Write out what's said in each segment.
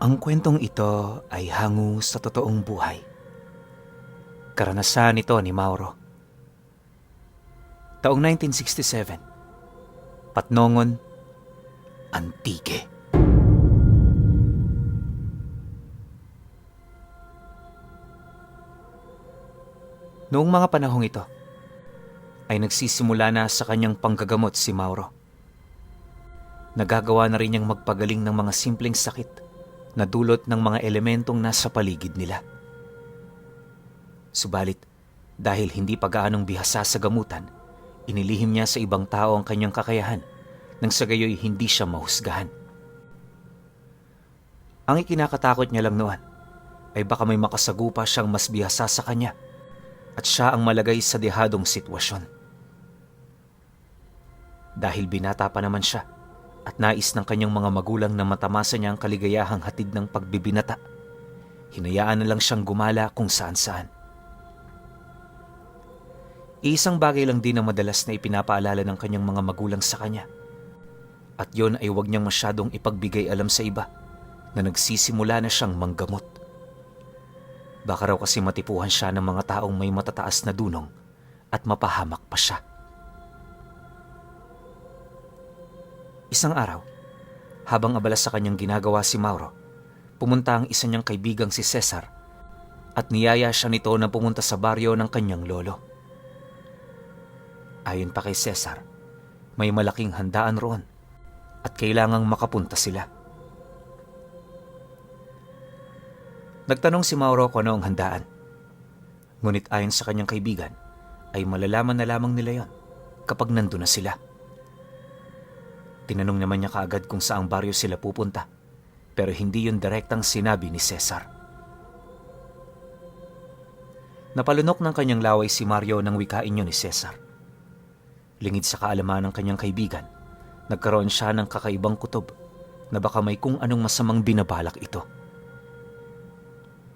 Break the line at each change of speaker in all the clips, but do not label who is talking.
Ang kwentong ito ay hango sa totoong buhay. Karanasan ito ni Mauro. Taong 1967, Patnongon, Antique. Noong mga panahong ito, ay nagsisimula na sa kanyang panggagamot si Mauro. Nagagawa na rin niyang magpagaling ng mga simpleng sakit na dulot ng mga elementong nasa paligid nila. Subalit, dahil hindi pa gaanong bihasa sa gamutan, inilihim niya sa ibang tao ang kanyang kakayahan nang sa gayoy hindi siya mahusgahan. Ang ikinakatakot niya lang noon ay baka may makasagupa siyang mas bihasa sa kanya at siya ang malagay sa dehadong sitwasyon. Dahil binata pa naman siya at nais ng kanyang mga magulang na matamasa niya ang kaligayahang hatid ng pagbibinata, hinayaan na lang siyang gumala kung saan-saan. Isang bagay lang din ang madalas na ipinapaalala ng kanyang mga magulang sa kanya. At yon ay huwag niyang masyadong ipagbigay alam sa iba na nagsisimula na siyang manggamot. Baka raw kasi matipuhan siya ng mga taong may matataas na dunong at mapahamak pa siya. Isang araw, habang abala sa kanyang ginagawa si Mauro, pumunta ang isa niyang kaibigang si Cesar at niyaya siya nito na pumunta sa baryo ng kanyang lolo. Ayon pa kay Cesar, may malaking handaan roon at kailangang makapunta sila. Nagtanong si Mauro kung ano ang handaan. Ngunit ayon sa kanyang kaibigan, ay malalaman na lamang nila yon kapag nandun na sila. Tinanong naman niya kaagad kung saang baryo sila pupunta, pero hindi yun direktang sinabi ni Cesar. Napalunok ng kanyang laway si Mario nang wikain yun ni Cesar. Lingid sa kaalaman ng kanyang kaibigan, nagkaroon siya ng kakaibang kutob na baka may kung anong masamang binabalak ito.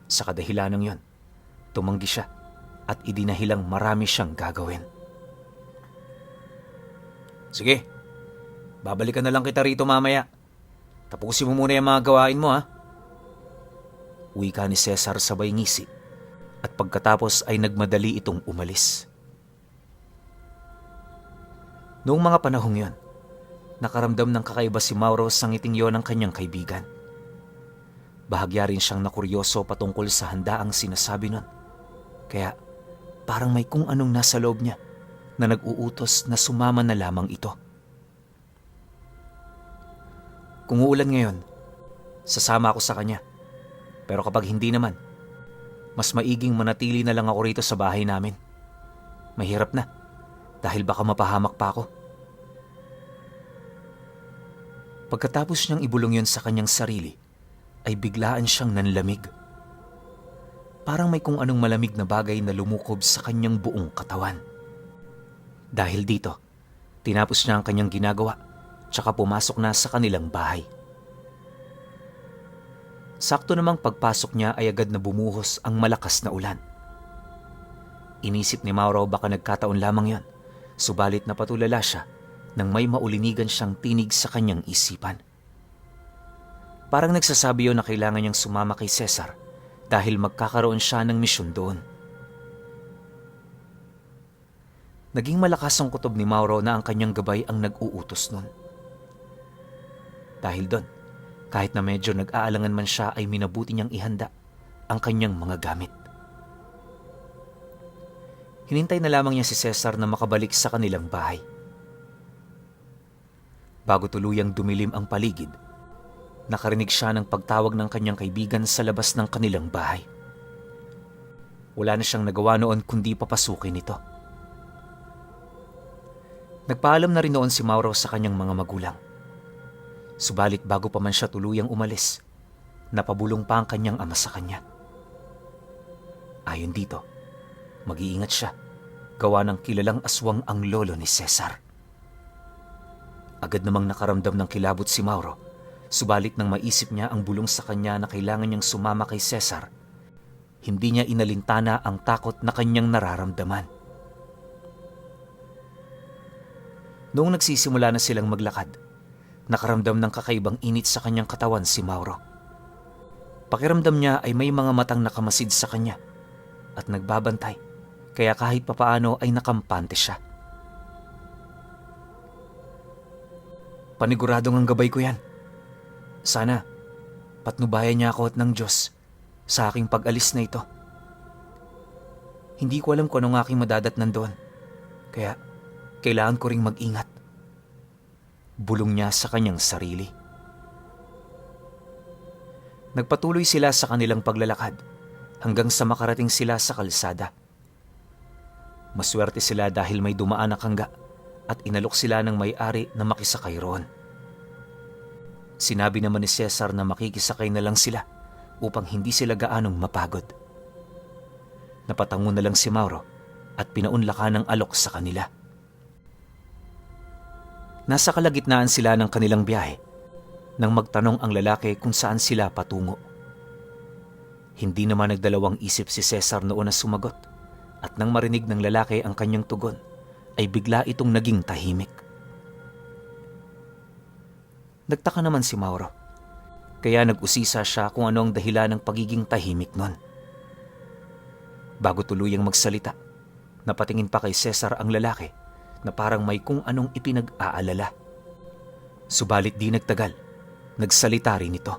Sa kadahilanang yon, tumanggi siya at idinahilang marami siyang gagawin. Sige, babalikan na lang kita rito mamaya. Tapusin mo muna yung mga gawain mo, ha? Wika ni Cesar sabay ngisi at pagkatapos ay nagmadali itong umalis. Noong mga panahong yon, nakaramdam ng kakaiba si Mauro sa ngiting yon ng kanyang kaibigan. Bahagya rin siyang nakuryoso patungkol sa handaang sinasabi nun. Kaya parang may kung anong nasa loob niya na nag-uutos na sumama na lamang ito. Kung uulan ngayon, sasama ako sa kanya. Pero kapag hindi naman, mas maiging manatili na lang ako rito sa bahay namin. Mahirap na, dahil baka mapahamak pa ako. Pagkatapos niyang ibulong yon sa kanyang sarili, ay biglaan siyang nanlamig. Parang may kung anong malamig na bagay na lumukob sa kanyang buong katawan. Dahil dito, tinapos niya ang kanyang ginagawa, tsaka pumasok na sa kanilang bahay. Sakto namang pagpasok niya ay agad na bumuhos ang malakas na ulan. Inisip ni Mauro baka nagkataon lamang yon, subalit napatulala siya nang may maulinigan siyang tinig sa kanyang isipan. Parang nagsasabi yun na kailangan niyang sumama kay Cesar dahil magkakaroon siya ng misyon doon. Naging malakas ang kutob ni Mauro na ang kanyang gabay ang nag-uutos nun. Dahil doon, kahit na medyo nag-aalangan man siya ay minabuti niyang ihanda ang kanyang mga gamit. Hinintay na lamang niya si Cesar na makabalik sa kanilang bahay. Bago tuluyang dumilim ang paligid, nakarinig siya ng pagtawag ng kanyang kaibigan sa labas ng kanilang bahay. Wala na siyang nagawa noon kundi papasukin ito. Nagpaalam na rin noon si Mauro sa kanyang mga magulang. Subalit bago pa man siya tuluyang umalis, napabulong pa ang kanyang ama sa kanya. Ayon dito, mag-iingat siya, gawa ng kilalang aswang ang lolo ni Cesar. Agad namang nakaramdam ng kilabot si Mauro, subalit nang maisip niya ang bulong sa kanya na kailangan niyang sumama kay Cesar, hindi niya inalintana ang takot na kanyang nararamdaman. Noong nagsisimula na silang maglakad, nakaramdam ng kakaibang init sa kanyang katawan si Mauro. Pakiramdam niya ay may mga matang nakamasid sa kanya at nagbabantay, kaya kahit papaano ay nakampante siya. Paniguradong ang gabay ko yan. Sana, patnubayan niya ako at ng Diyos sa aking pag-alis na ito. Hindi ko alam kung anong aking madadatnan doon, kaya kailangan ko ring mag-ingat. Bulong niya sa kanyang sarili. Nagpatuloy sila sa kanilang paglalakad hanggang sa makarating sila sa kalsada. Maswerte sila dahil may dumaan na kangga at inalok sila ng may-ari na makisakay roon. Sinabi naman ni Cesar na makikisakay na lang sila upang hindi sila gaanong mapagod. Napatango na lang si Mauro at pinaunlakan ng alok sa kanila. Nasa kalagitnaan sila ng kanilang biyahe nang magtanong ang lalaki kung saan sila patungo. Hindi naman nagdalawang isip si Cesar noon na sumagot at nang marinig ng lalaki ang kanyang tugon ay bigla itong naging tahimik. Nagtaka naman si Mauro, kaya nag-usisa siya kung ano ang dahilan ng pagiging tahimik nun. Bago tuluyang magsalita, napatingin pa kay Cesar ang lalaki na parang may kung anong ipinag-aalala. Subalit di nagtagal, nagsalita rin ito.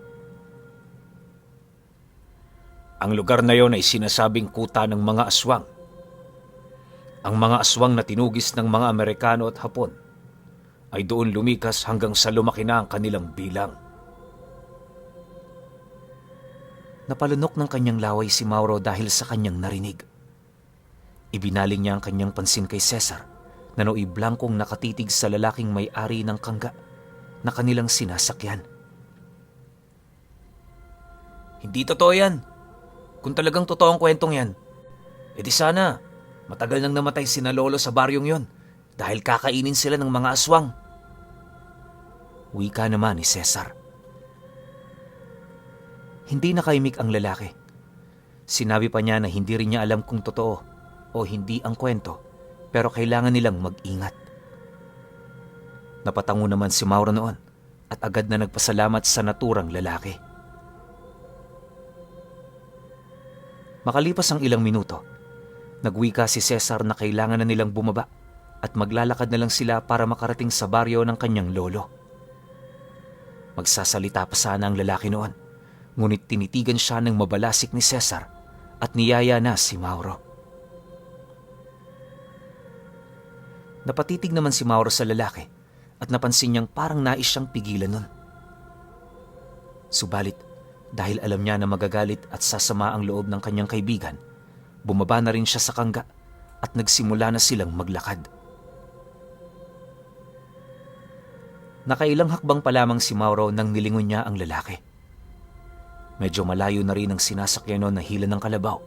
Ang lugar na yon ay sinasabing kuta ng mga aswang. Ang mga aswang na tinugis ng mga Amerikano at Hapon ay doon lumikas hanggang sa lumaki na ang kanilang bilang. Napalunok ng kanyang laway si Mauro dahil sa kanyang narinig. Ibinaling niya ang kanyang pansin kay Cesar na nooy blangkong nakatitig sa lalaking may-ari ng kangga na kanilang sinasakyan. Hindi totoo yan. Kung talagang totoo ang kwentong yan, edi sana matagal nang namatay sina lolo sa baryong yon dahil kakainin sila ng mga aswang. Wika naman ni Cesar. Hindi nakaimik ang lalaki. Sinabi pa niya na hindi rin niya alam kung totoo o hindi ang kwento, pero kailangan nilang mag-ingat. Napatango naman si Mauro noon at agad na nagpasalamat sa naturang lalaki. Makalipas ang ilang minuto, nagwika si Cesar na kailangan na nilang bumaba at maglalakad na lang sila para makarating sa baryo ng kanyang lolo. Magsasalita pa sana ang lalaki noon, ngunit tinitigan siya ng mabalasik ni Cesar at niyaya na si Mauro. Napatitig naman si Mauro sa lalaki at napansin niyang parang nais siyang pigilan nun. Subalit, dahil alam niya na magagalit at sasama ang loob ng kanyang kaibigan, bumaba na rin siya sa kangga at nagsimula na silang maglakad. Nakailang hakbang pa lamang si Mauro nang nilingon niya ang lalaki. Medyo malayo na rin ang sinasakyan noon na hila ng kalabaw,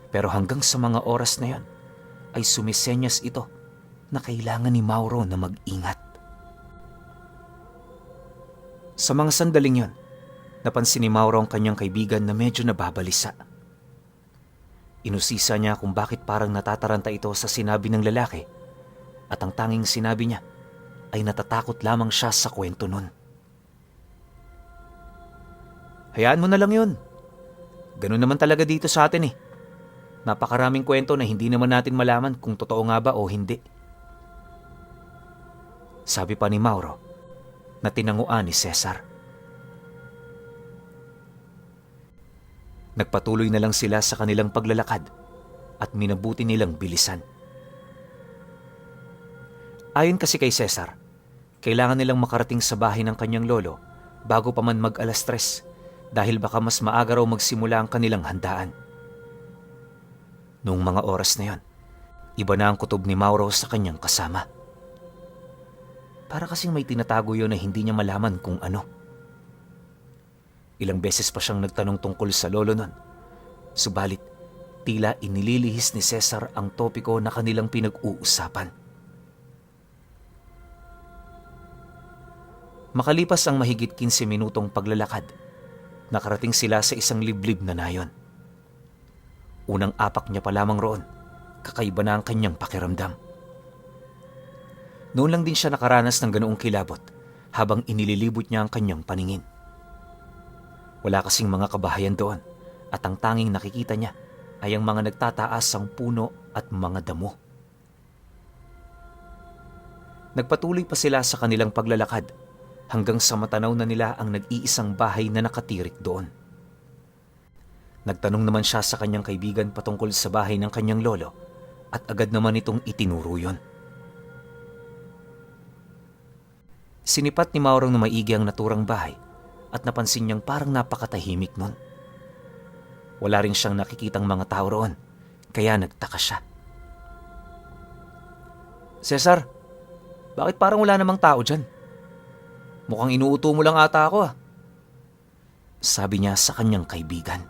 pero hanggang sa mga oras na yan ay sumisenyas ito na kailangan ni Mauro na mag-ingat. Sa mga sandaling yon, napansin ni Mauro ang kanyang kaibigan na medyo nababalisa. Inusisa niya kung bakit parang natataranta ito sa sinabi ng lalaki at ang tanging sinabi niya ay natatakot lamang siya sa kwento nun. Hayaan mo na lang yun. Ganun naman talaga dito sa atin eh. Napakaraming kwento na hindi naman natin malaman kung totoo nga ba o hindi. Sabi pa ni Mauro na tinanguan ni Cesar. Nagpatuloy na lang sila sa kanilang paglalakad at minabuti nilang bilisan. Ayon kasi kay Cesar, kailangan nilang makarating sa bahay ng kanyang lolo bago pa man mag-alas 3 dahil baka mas maaga raw magsimula ang kanilang handaan. Noong mga oras na yon, iba na ang kutob ni Mauro sa kanyang kasama. Para kasing may tinatago yun na hindi niya malaman kung ano. Ilang beses pa siyang nagtanong tungkol sa lolo nun. Subalit, tila inililihis ni Cesar ang topiko na kanilang pinag-uusapan. Makalipas ang mahigit 15 minutong paglalakad, nakarating sila sa isang liblib na nayon. Unang apak niya pa lamang roon, kakaiba na ang kanyang pakiramdam. Noon lang din siya nakaranas ng ganoong kilabot habang inililibot niya ang kanyang paningin. Wala kasing mga kabahayan doon at ang tanging nakikita niya ay ang mga nagtataasang puno at mga damo. Nagpatuloy pa sila sa kanilang paglalakad hanggang sa matanaw na nila ang nag-iisang bahay na nakatirik doon. Nagtanong naman siya sa kanyang kaibigan patungkol sa bahay ng kanyang lolo at agad naman itong itinuro yon. Sinipat ni Mauro na maigi ang naturang bahay at napansin niyang parang napakatahimik nun. Wala rin siyang nakikitang mga tao roon, kaya nagtaka siya. "Cesar, bakit parang wala namang tao dyan? Mukhang inuuto mo lang ata ako ah," sabi niya sa kanyang kaibigan.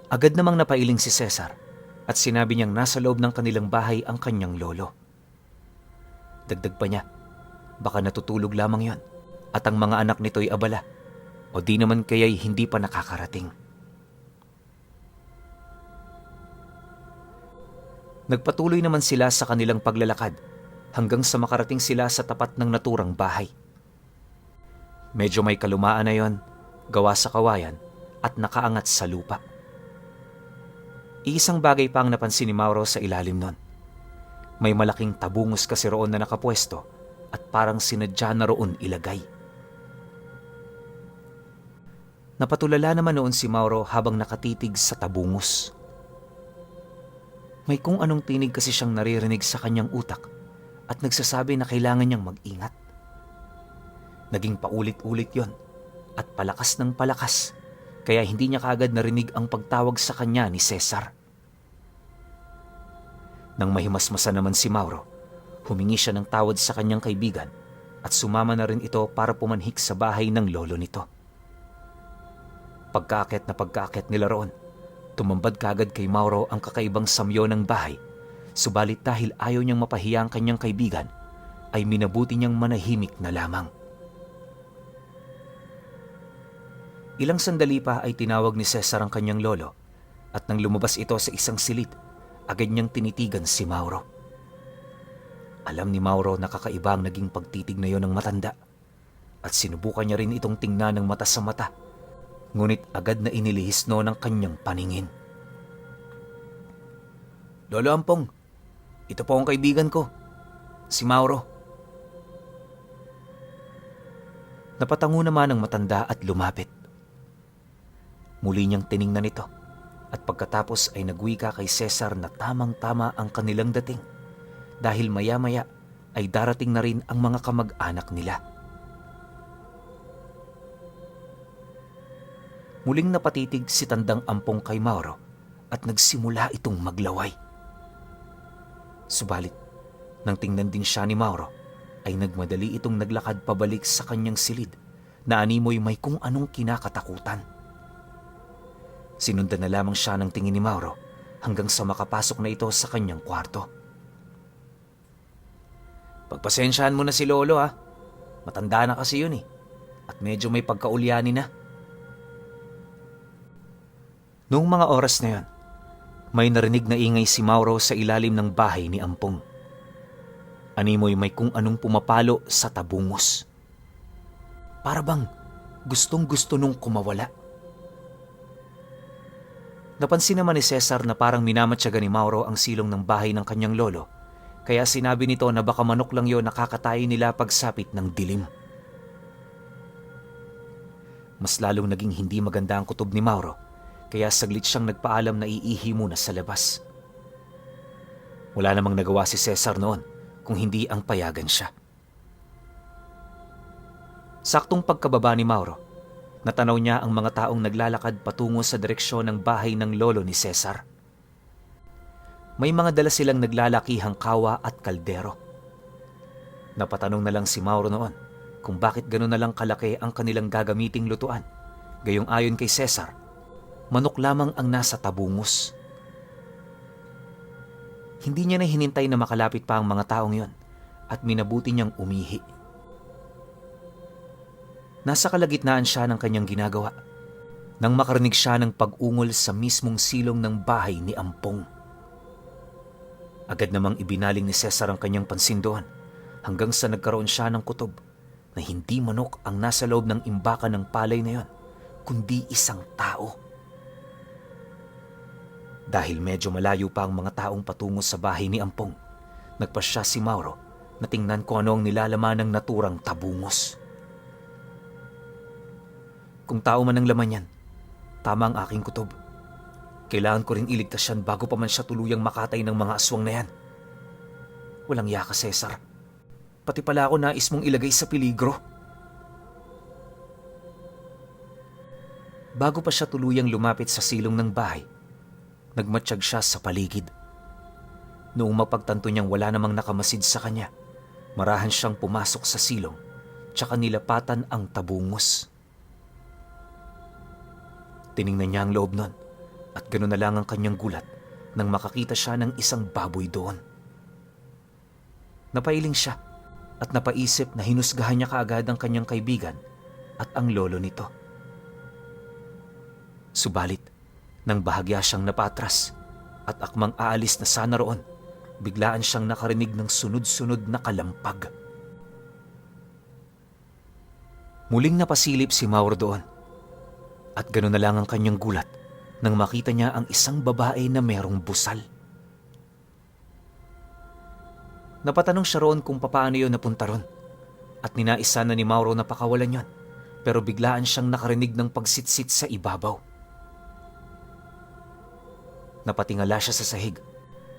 Agad namang napailing si Cesar at sinabi niyang nasa loob ng kanilang bahay ang kanyang lolo. Dagdag pa niya, baka natutulog lamang yon at ang mga anak nito'y abala o di naman kaya'y hindi pa nakakarating. Nagpatuloy naman sila sa kanilang paglalakad hanggang sa makarating sila sa tapat ng naturang bahay. Medyo may kalumaan na yon, gawa sa kawayan at nakaangat sa lupa. Iisang bagay pa ang napansin ni Mauro sa ilalim nun. May malaking tabungos kasi roon na nakapwesto at parang sinadya na roon ilagay. Napatulala naman noon si Mauro habang nakatitig sa tabungos. May kung anong tinig kasi siyang naririnig sa kanyang utak at nagsasabi na kailangan niyang mag-ingat. Naging paulit-ulit yon at palakas ng palakas, kaya hindi niya kaagad narinig ang pagtawag sa kanya ni Cesar. Nang mahimasmasan naman si Mauro, humingi siya ng tawad sa kanyang kaibigan at sumama na rin ito para pumanhik sa bahay ng lolo nito. Pagkaakyat nila roon, tumambad kaagad kay Mauro ang kakaibang samyo ng bahay, subalit dahil ayaw niyang mapahiya ang kanyang kaibigan, ay minabuti niyang manahimik na lamang. Ilang sandali pa ay tinawag ni Cesar ang kanyang lolo at nang lumabas ito sa isang silid, agad niyang tinitigan si Mauro. Alam ni Mauro na kakaiba ang naging pagtitig na yon ng matanda at sinubukan niya rin itong tingnan ng mata sa mata, ngunit agad na inilihis no ng kanyang paningin. "Lolo Ampong, ito po ang kaibigan ko, si Mauro." Napatango naman ang matanda at lumapit. Muli niyang tiningnan ito at pagkatapos ay nagwika kay Cesar na tamang-tama ang kanilang dating dahil maya-maya ay darating na rin ang mga kamag-anak nila. Muling napatitig si Tandang Ampong kay Mauro at nagsimula itong maglaway. Subalit, nang tingnan din siya ni Mauro, ay nagmadali itong naglakad pabalik sa kanyang silid na animoy may kung anong kinakatakutan. Sinundan na lamang siya ng tingin ni Mauro hanggang sa makapasok na ito sa kanyang kwarto. "Pagpasensyahan mo na si Lolo ha. Matanda na kasi yun eh. At medyo may pagkaulyani na." Noong mga oras na yun, may narinig na ingay si Mauro sa ilalim ng bahay ni Ampong. Animoy may kung anong pumapalo sa tabungos. Para bang gustong-gusto nung kumawala. Napansin naman ni Cesar na parang minamatyaga ni Mauro ang silong ng bahay ng kanyang lolo, kaya sinabi nito na baka manok lang yon nakakatayo nila pagsapit ng dilim. Mas lalong naging hindi maganda ang kutob ni Mauro, kaya saglit siyang nagpaalam na iihi muna sa labas. Wala namang nagawa si Cesar noon kung hindi ang payagan siya. Saktong pagkababa ni Mauro, natanaw niya ang mga taong naglalakad patungo sa direksyon ng bahay ng lolo ni Cesar. May mga dala silang naglalakihang kawa at kaldero. Napatanong na lang si Mauro noon kung bakit gano'n na lang kalaki ang kanilang gagamiting lutuan. Gayong ayon kay Cesar, manok lamang ang nasa tabungos. Hindi niya na hinintay na makalapit pa ang mga taong yon at minabuti niyang umihi. Nasa kalagitnaan siya ng kanyang ginagawa nang makarinig siya ng pag-ungol sa mismong silong ng bahay ni Ampong. Agad namang ibinaling ni Cesar ang kanyang pansin doon hanggang sa nagkaroon siya ng kutob na hindi manok ang nasa loob ng imbakan ng palay na yon, kundi isang tao. Dahil medyo malayo pa ang mga taong patungo sa bahay ni Ampong, nagpasya si Mauro na tingnan kung ano ang nilalaman ng naturang tabungos. Kung tao man ang laman yan, tama ang aking kutob. Kailangan ko rin iligtas yan bago pa man siya tuluyang makatay ng mga aswang na yan. Walang yaka, Cesar. Pati pala ako nais mong ilagay sa peligro. Bago pa siya tuluyang lumapit sa silong ng bahay, nagmatsyag siya sa paligid. Noong mapagtanto niyang wala namang nakamasid sa kanya, marahan siyang pumasok sa silong, tsaka nilapatan ang tabungos. Tiningnan niya ang loob nun, at gano'n na lang ang kanyang gulat nang makakita siya ng isang baboy doon. Napailing siya at napaisip na hinusgahan niya kaagad ang kanyang kaibigan at ang lolo nito. Subalit, nang bahagya siyang napatras at akmang aalis na sana roon, biglaan siyang nakarinig ng sunod-sunod na kalampag. Muling napasilip si Mauro doon at gano'n na lang ang kanyang gulat nang makita niya ang isang babae na merong busal. Napatanong siya roon kung papaano yun napunta ron at ninaisa na ni Mauro na pakawalan yon, pero biglaan siyang nakarinig ng pagsitsit sa ibabaw. Napatingala siya sa sahig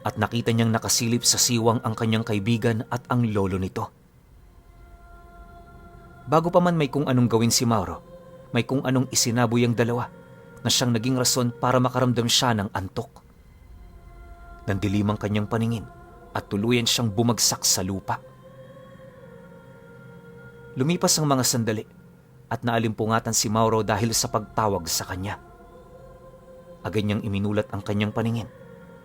at nakita niyang nakasilip sa siwang ang kanyang kaibigan at ang lolo nito. Bago pa man may kung anong gawin si Mauro, may kung anong isinaboy ang dalawa na siyang naging rason para makaramdam siya ng antok. Nandilim ang kanyang paningin at tuluyan siyang bumagsak sa lupa. Lumipas ang mga sandali at naalimpungatan si Mauro dahil sa pagtawag sa kanya. Agad niyang iminulat ang kanyang paningin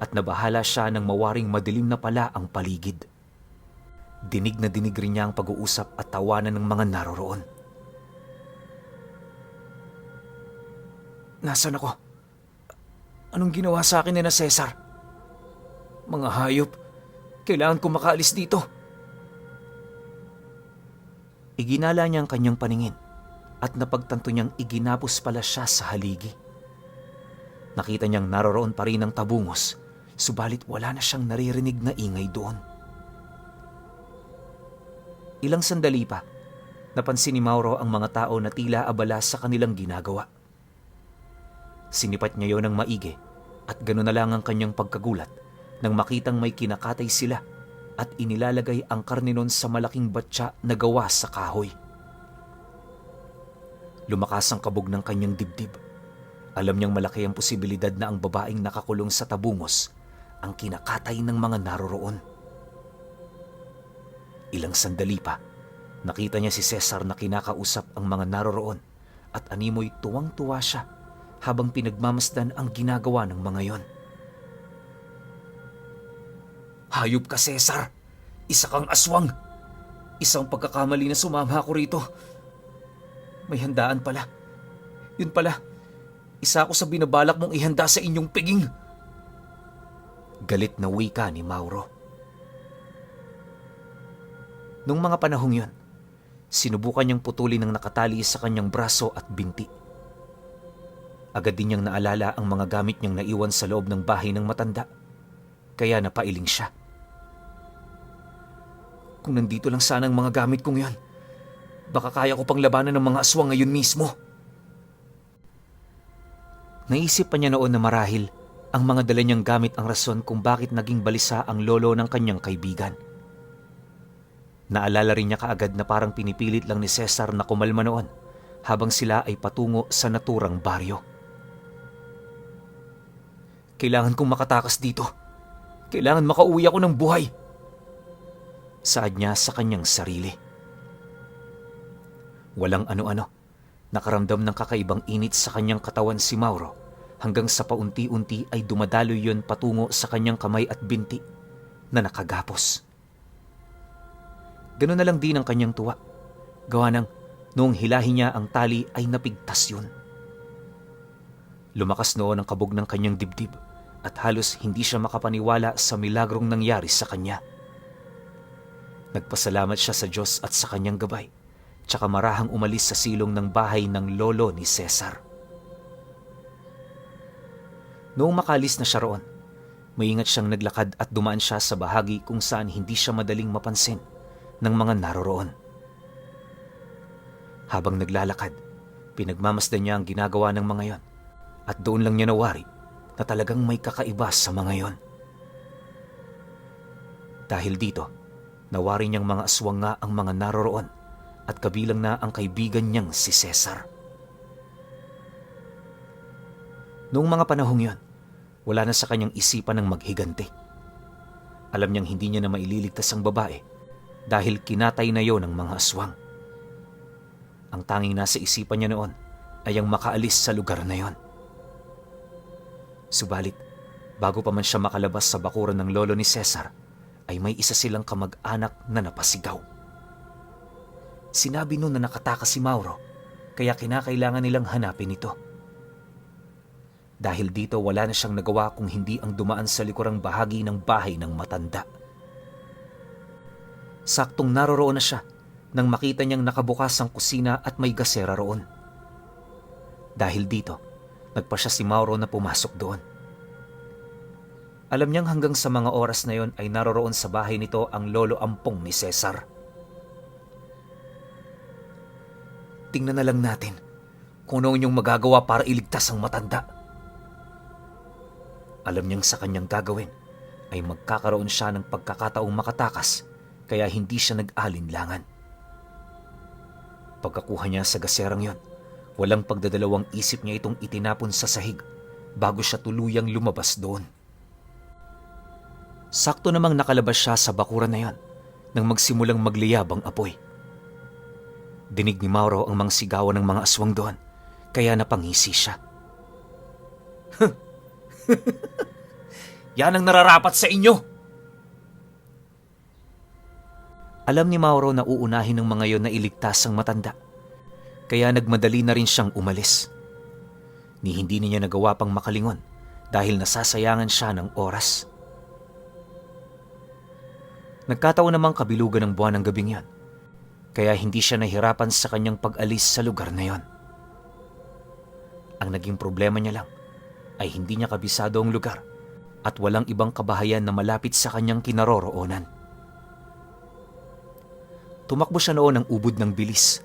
at nabahala siya nang mawaring madilim na pala ang paligid. Dinig na dinig rin niya ang pag-uusap at tawanan ng mga naroroon. Nasaan ako? Anong ginawa sa akin ni na Cesar? Mga hayop, kailangan ko makaalis dito. Iginala niya ang kanyang paningin at napagtanto niyang iginapos pala siya sa haligi. Nakita niyang naroroon pa rin ang tabungos, subalit wala na siyang naririnig na ingay doon. Ilang sandali pa, napansin ni Mauro ang mga tao na tila abala sa kanilang ginagawa. Sinipat niya yon ng maigi at gano'n na lang ang kanyang pagkagulat nang makitang may kinakatay sila at inilalagay ang karne nun sa malaking batya na gawa sa kahoy. Lumakas ang kabog ng kanyang dibdib. Alam niyang malaki ang posibilidad na ang babaeng nakakulong sa tabungos ang kinakatay ng mga naroroon. Ilang sandali pa, nakita niya si Cesar na kinakausap ang mga naroroon at animoy tuwang-tuwa siya habang pinagmamasdan ang ginagawa ng mga yon. Hayop ka, Cesar! Isa kang aswang! Isang pagkakamali na sumama ako rito. May handaan pala. Yun pala, isa ako sa binabalak mong ihanda sa inyong piging. Galit na wika ni Mauro. Nung mga panahong yon, sinubukan niyang putulin ang nakatali sa kanyang braso at binti. Agad din niyang naalala ang mga gamit niyang naiwan sa loob ng bahay ng matanda, kaya napailing siya. Kung nandito lang sana ang mga gamit kong yon, baka kaya ko pang labanan ng mga aswang ngayon mismo. Naisip pa niya noon na marahil ang mga dala niyang gamit ang rason kung bakit naging balisa ang lolo ng kanyang kaibigan. Naalala rin niya kaagad na parang pinipilit lang ni Cesar na kumalma noon habang sila ay patungo sa naturang baryo. Kailangan kong makatakas dito. Kailangan makauwi ako ng buhay. Saad niya sa kanyang sarili. Walang ano-ano, nakaramdam ng kakaibang init sa kanyang katawan si Mauro hanggang sa paunti-unti ay dumadaloy yon patungo sa kanyang kamay at binti na nakagapos. Ganun na lang din ang kanyang tuwa. Gawa ng noong hilahin niya ang tali ay napigtas yun. Lumakas noon ang kabog ng kanyang dibdib at halos hindi siya makapaniwala sa milagrong nangyari sa kanya. Nagpasalamat siya sa Diyos at sa kanyang gabay tsaka marahang umalis sa silong ng bahay ng lolo ni Cesar. Noong makalis na siya roon, maingat siyang naglakad at dumaan siya sa bahagi kung saan hindi siya madaling mapansin ng mga naroroon. Habang naglalakad, pinagmamasdan niya ang ginagawa ng mga yon at doon lang niya nawari na talagang may kakaiba sa mga yon. Dahil dito, nawari niyang mga aswang nga ang mga naroroon at kabilang na ang kaibigan niyang si Cesar. Noong mga panahong yon, wala na sa kanyang isipan ng maghiganti. Alam niyang hindi niya na maililigtas ang babae dahil kinatay na yon ng mga aswang. Ang tanging nasa isipan niya noon ay ang makaalis sa lugar na yon. Subalit, bago pa man siya makalabas sa bakuran ng lolo ni Cesar, ay may isa silang kamag-anak na napasigaw. Sinabi noon na nakatakas si Mauro, kaya kinakailangan nilang hanapin ito. Dahil dito wala na siyang nagawa kung hindi ang dumaan sa likurang bahagi ng bahay ng matanda. Saktong naroroon na siya nang makita niyang nakabukas ang kusina at may gasera roon. Dahil dito, nagpa siya si Mauro na pumasok doon. Alam niyang hanggang sa mga oras na yon ay naroroon sa bahay nito ang lolo ampong ni Cesar. Tingnan na lang natin kung ano yung magagawa para iligtas ang matanda. Alam niyang sa kanyang gagawin ay magkakaroon siya ng pagkakataong makatakas kaya hindi siya nag-alinlangan. Pagkakuha niya sa gaserang yon, walang pagdadalawang isip niya itong itinapon sa sahig bago siya tuluyang lumabas doon. Sakto namang nakalabas siya sa bakuran na yon nang magsimulang magliyab ang apoy. Dinig ni Mauro ang mga sigawan ng mga aswang doon kaya napangisi siya. Yan ang nararapat sa inyo! Alam ni Mauro na uunahin ng mga yon na iligtas ang matanda, kaya nagmadali na rin siyang umalis. Ni hindi niya nagawa pang makalingon dahil nasasayangan siya ng oras. Nagkataon namang kabilugan ng buwan ng gabing yon, kaya hindi siya nahirapan sa kanyang pag-alis sa lugar na yon. Ang naging problema niya lang ay hindi niya kabisado ang lugar at walang ibang kabahayan na malapit sa kanyang kinaroroonan. Tumakbo siya noon ng ubod ng bilis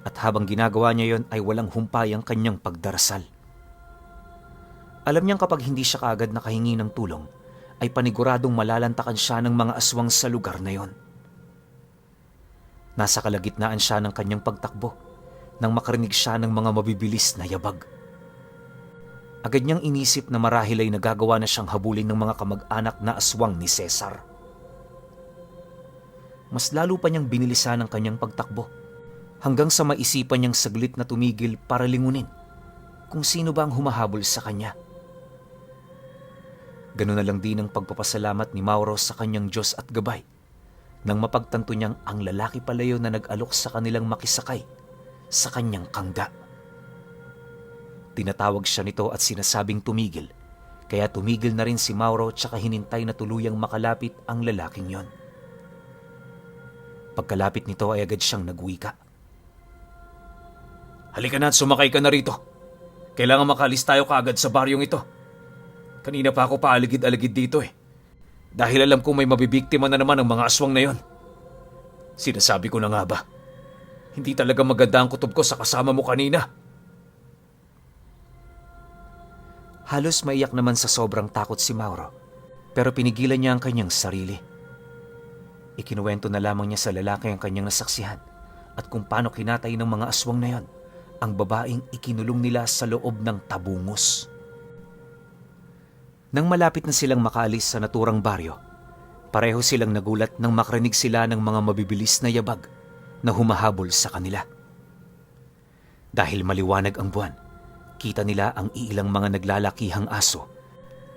at habang ginagawa niya yon ay walang humpay ang kanyang pagdarasal. Alam niyang kapag hindi siya kaagad nakahingi ng tulong ay paniguradong malalantakan siya ng mga aswang sa lugar na yon. Nasa kalagitnaan siya ng kanyang pagtakbo nang makarinig siya ng mga mabibilis na yabag. Agad niyang inisip na marahil ay nagagawa na siyang habulin ng mga kamag-anak na aswang ni Cesar. Mas lalo pa niyang binilisan ang kanyang pagtakbo hanggang sa maisipan niyang saglit na tumigil para lingunin kung sino ba ang humahabol sa kanya. Ganun na lang din ang pagpapasalamat ni Mauro sa kanyang Diyos at gabay nang mapagtanto niyang ang lalaki pala yun na nag-alok sa kanilang makisakay sa kanyang kangga. Tinatawag siya nito at sinasabing tumigil, kaya tumigil na rin si Mauro tsaka hinintay na tuluyang makalapit ang lalaking yon. Pagkalapit nito ay agad siyang nagwika. Halika na at sumakay ka na rito. Kailangan makalis tayo kaagad sa baryong ito. Kanina pa ako paaligid-aligid dito eh. Dahil alam ko may mabibiktima na naman ang mga aswang na yon. Sinasabi ko na nga ba, hindi talaga maganda ang kutob ko sa kasama mo kanina. Halos maiyak naman sa sobrang takot si Mauro, pero pinigilan niya ang kanyang sarili. Ikinuwento na lamang niya sa lalaki ang kanyang nasaksihan at kung paano kinatay ng mga aswang na yon ang babaeng ikinulong nila sa loob ng tabungos. Nang malapit na silang makaalis sa naturang baryo, pareho silang nagulat nang makarinig sila ng mga mabibilis na yabag na humahabol sa kanila. Dahil maliwanag ang buwan, kita nila ang iilang mga naglalakihang aso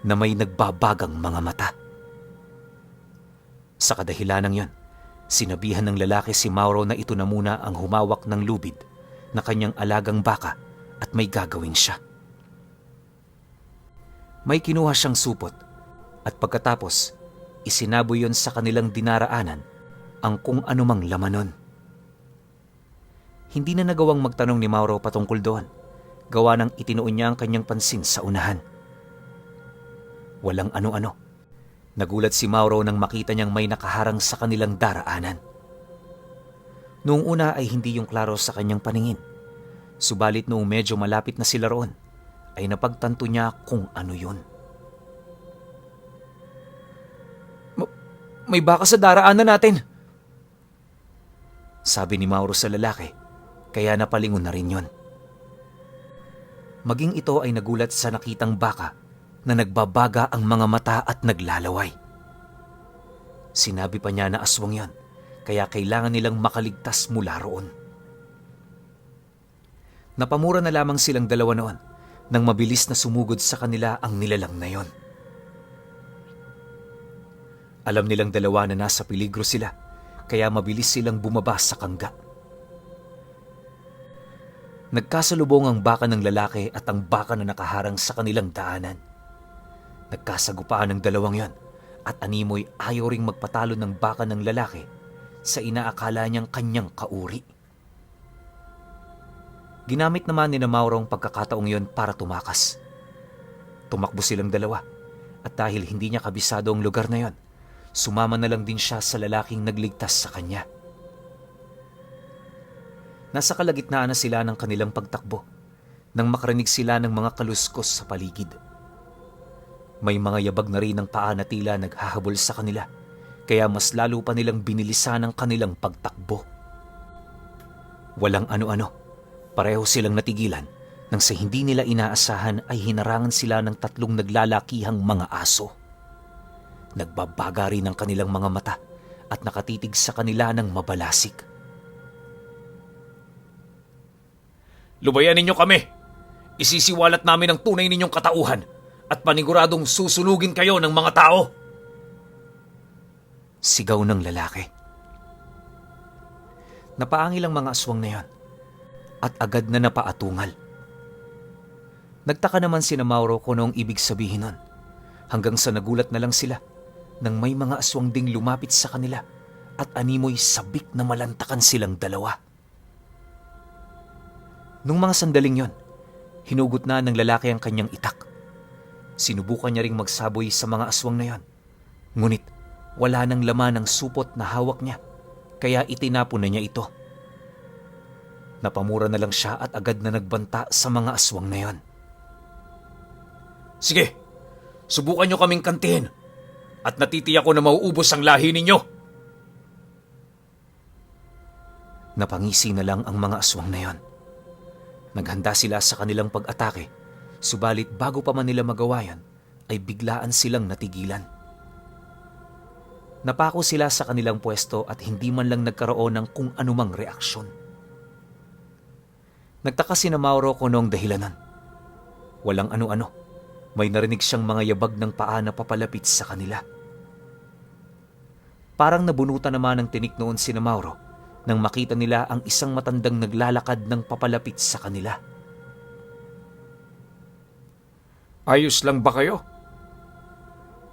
na may nagbabagang mga mata. Sa kadahilanang yon, sinabihan ng lalaki si Mauro na ito na muna ang humawak ng lubid na kanyang alagang baka at may gagawin siya. May kinuha siyang supot at pagkatapos, isinaboy yon sa kanilang dinaraanan ang kung anumang laman nun. Hindi na nagawang magtanong ni Mauro patungkol doon, gawa ng itinuon niya ang kanyang pansin sa unahan. Walang ano-ano. Nagulat si Mauro nang makita niyang may nakaharang sa kanilang daraanan. Noong una ay hindi yung klaro sa kanyang paningin, subalit noong medyo malapit na sila roon, ay napagtanto niya kung ano yun. May baka sa daraanan natin, sabi ni Mauro sa lalaki, kaya napalingon na rin yun. Maging ito ay nagulat sa nakitang baka na nagbabaga ang mga mata at naglalaway. Sinabi pa niya na aswang yan, kaya kailangan nilang makaligtas mula roon. Napamura na lamang silang dalawa noon nang mabilis na sumugod sa kanila ang nilalang na yon. Alam nilang dalawa na nasa peligro sila, kaya mabilis silang bumaba sa kangga. Nagkasalubong ang baka ng lalaki at ang baka na nakaharang sa kanilang daanan. Nagkasagupaan ng dalawang yon at animoy ayaw ring magpatalo ng baka ng lalaki sa inaakala niyang kanyang kauri. Ginamit naman ni Mauro ang pagkakataong yon para tumakas. Tumakbo silang dalawa at dahil hindi niya kabisado ang lugar na yon, sumama na lang din siya sa lalaking nagligtas sa kanya. Nasa kalagitnaan na sila ng kanilang pagtakbo nang makarinig sila ng mga kaluskos sa paligid. May mga yabag na rin ng paa na tila naghahabol sa kanila, kaya mas lalo pa nilang binilisan ang kanilang pagtakbo. Walang ano-ano, pareho silang natigilan nang sa hindi nila inaasahan ay hinarangan sila ng tatlong naglalakihang mga aso. Nagbabaga rin ang kanilang mga mata at nakatitig sa kanila ng mabalasik.
Lubayan ninyo kami! Isisiwalat namin ang tunay ninyong katauhan at paniguradong susunugin kayo ng mga tao!
Sigaw ng lalaki. Napaangil ang mga aswang na yon at agad na napaatungal. Nagtaka naman sina Mauro kung anong ibig sabihin nun, hanggang sa nagulat na lang sila nang may mga aswang ding lumapit sa kanila at animoy sabik na malantakan silang dalawa. Nung mga sandaling yon, hinugot na ng lalaki ang kanyang itak. Sinubukan niya ring magsaboy sa mga aswang na yon, ngunit wala nang laman ang supot na hawak niya, kaya itinapon na niya ito. Napamura na lang siya at agad na nagbanta sa mga aswang na yon.
Sige, subukan nyo kaming kantihin at natitiyak ko na mauubos ang lahi ninyo.
Napangisi na lang ang mga aswang na yon. Naghanda sila sa kanilang pag-atake, subalit bago pa man nila magawa yan, ay biglaan silang natigilan. Napako sila sa kanilang pwesto at hindi man lang nagkaroon ng kung anumang reaksyon. Nagtaka si Mauro kung anong dahilanan. Walang ano-ano, may narinig siyang mga yabag ng paa na papalapit sa kanila. Parang nabunutan naman ng tinik noon si Mauro nang makita nila ang isang matandang naglalakad ng papalapit sa kanila.
Ayos lang ba kayo?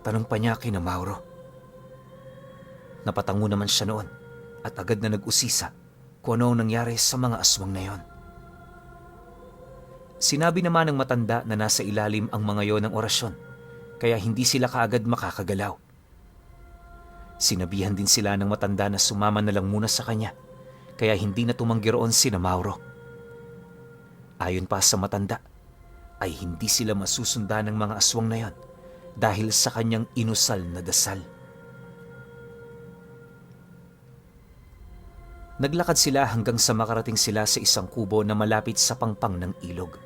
Tanong pa niya kina Mauro. Napatango naman siya noon at agad na nag-usisa kung ano nangyari sa mga aswang na yon. Sinabi naman ng matanda na nasa ilalim ang mga yon ng orasyon, kaya hindi sila kaagad makakagalaw. Sinabihan din sila ng matanda na sumama na lang muna sa kanya, kaya hindi na tumanggi roon sina Mauro. Ayon pa sa matanda, ay hindi sila masusundan ng mga aswang na yon dahil sa kanyang inusal na dasal. Naglakad sila hanggang sa makarating sila sa isang kubo na malapit sa pangpang ng ilog.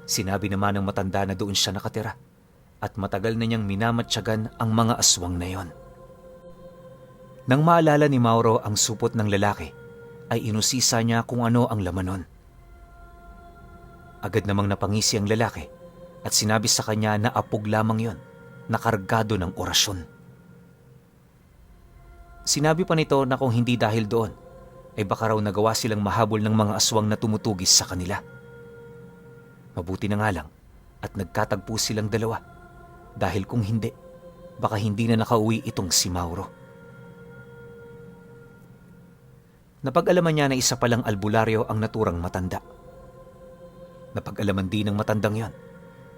Sinabi naman ng matanda na doon siya nakatira at matagal na niyang minamatyagan ang mga aswang na yon. Nang maalala ni Mauro ang supot ng lalaki, ay inusisa niya kung ano ang laman nun. Agad namang napangisi ang lalaki at sinabi sa kanya na apog lamang yon, nakargado ng orasyon. Sinabi pa nito na kung hindi dahil doon, ay baka raw nagawa silang mahabol ng mga aswang na tumutugis sa kanila. Mabuti na nga lang at nagkatagpo silang dalawa, dahil kung hindi, baka hindi na nakauwi itong si Mauro. Napag-alaman niya na isa palang albularyo ang naturang matanda. Napag-alaman din ng matandang yon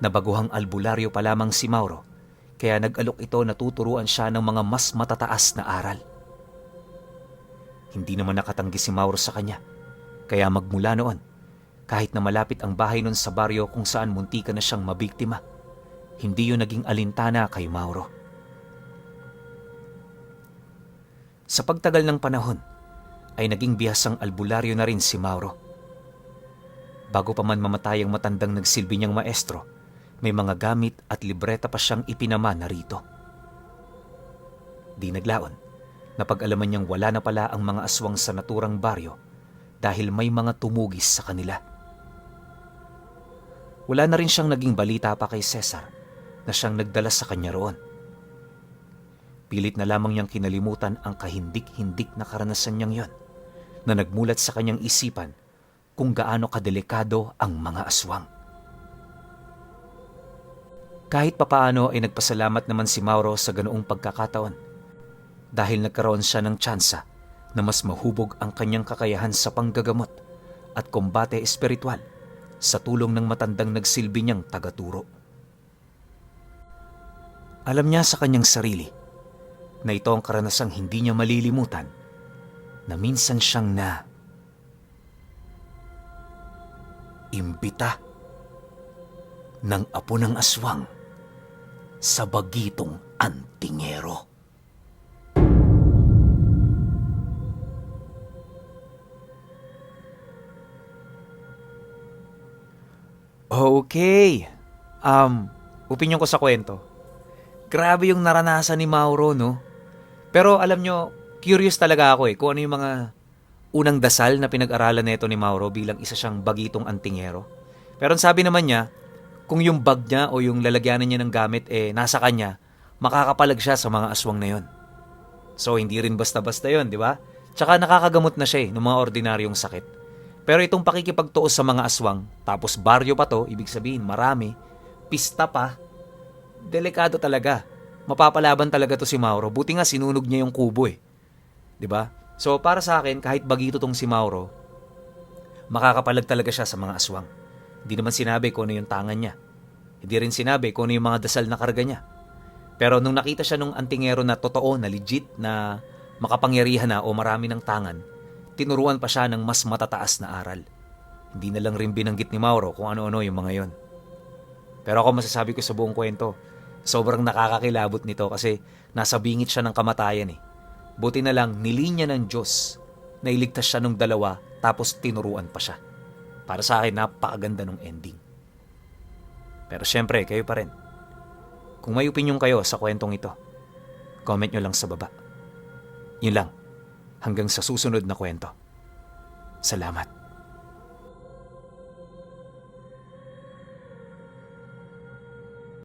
na baguhang albularyo pa lamang si Mauro, kaya nag-alok ito na tuturuan siya ng mga mas matataas na aral. Hindi naman nakatanggi si Mauro sa kanya, kaya magmula noon, kahit na malapit ang bahay nun sa baryo kung saan muntika na siyang mabiktima, hindi yun naging alintana kay Mauro. Sa pagtagal ng panahon, ay naging bihasang albularyo na rin si Mauro. Bago pa man mamatay ang matandang nagsilbi niyang maestro, may mga gamit at libreta pa siyang ipinama na rito. Di naglaon, napag-alaman niyang wala na pala ang mga aswang sa naturang baryo dahil may mga tumugis sa kanila. Wala na rin siyang naging balita pa kay Cesar na siyang nagdala sa kanya roon. Pilit na lamang niyang kinalimutan ang kahindik-hindik na karanasan niyang yon na nagmulat sa kanyang isipan kung gaano kadelikado ang mga aswang. Kahit papaano ay nagpasalamat naman si Mauro sa ganoong pagkakataon dahil nagkaroon siya ng tsansa na mas mahubog ang kanyang kakayahan sa panggagamot at kombate espiritual sa tulong ng matandang nagsilbi niyang tagaturo. Alam niya sa kanyang sarili na ito ang karanasang hindi niya malilimutan, na minsan siyang imbita ng apo ng aswang sa bagitong antingero. Okay. Opinyon ko sa kwento. Grabe yung naranasan ni Mauro, no? Pero alam nyo, curious talaga ako kung ano yung mga unang dasal na pinag-aralan nito ni Mauro bilang isa siyang bagitong antingero. Pero ang sabi naman niya, kung yung bag niya o yung lalagyanan niya ng gamit nasa kanya, makakapalag siya sa mga aswang na yon. So hindi rin basta-basta yon, di ba? Tsaka nakakagamot na siya ng mga ordinaryong sakit. Pero itong pakikipagtuos sa mga aswang, tapos baryo pa to, ibig sabihin marami, pista pa, delikado talaga. Mapapalaban talaga to si Mauro. Buti nga sinunog niya yung kubo 'Di ba? So para sa akin, kahit bagito tong si Mauro, makakapalag talaga siya sa mga aswang. Hindi naman sinabi kung ano yung tangan niya. Hindi rin sinabi kung ano yung mga dasal na karga niya. Pero nung nakita siya nung antingero na totoo, na legit, na makapangyarihan na o marami ng tangan, tinuruan pa siya ng mas matataas na aral. Hindi na lang rin binanggit ni Mauro kung ano-ano yung mga yon. Pero ako masasabi ko sa buong kwento, sobrang nakakakilabot nito kasi nasa bingit siya ng kamatayan Buti na lang nilinya ng Diyos na iligtas siya ng dalawa tapos tinuruan pa siya. Para sa akin, napakaganda ng ending. Pero syempre, kayo pa rin. Kung may opinion kayo sa kwentong ito, comment nyo lang sa baba. Yun lang. Hanggang sa susunod na kwento. Salamat.